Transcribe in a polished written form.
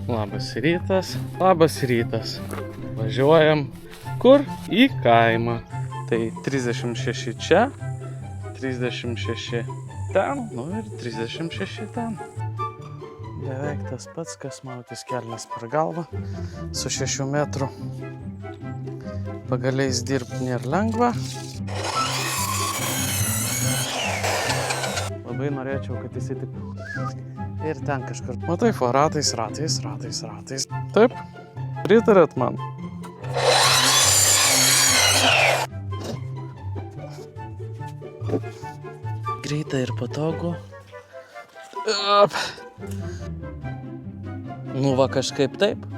Labas rytas, labas rytas. Važiuojam kur? Į kaimą. Tai 36 čia, 36 ten, nu ir 36 ten. Beveik tas pats, kas mautis kelnes per galvą su 6 metrų. Pagaliais dirbti nėra lengva. Labai norėčiau, kad jisai tik ir ten kažkur. O taip, ratais. Taip, pritarėt man. Greita ir patogu. Nu va kažkaip taip.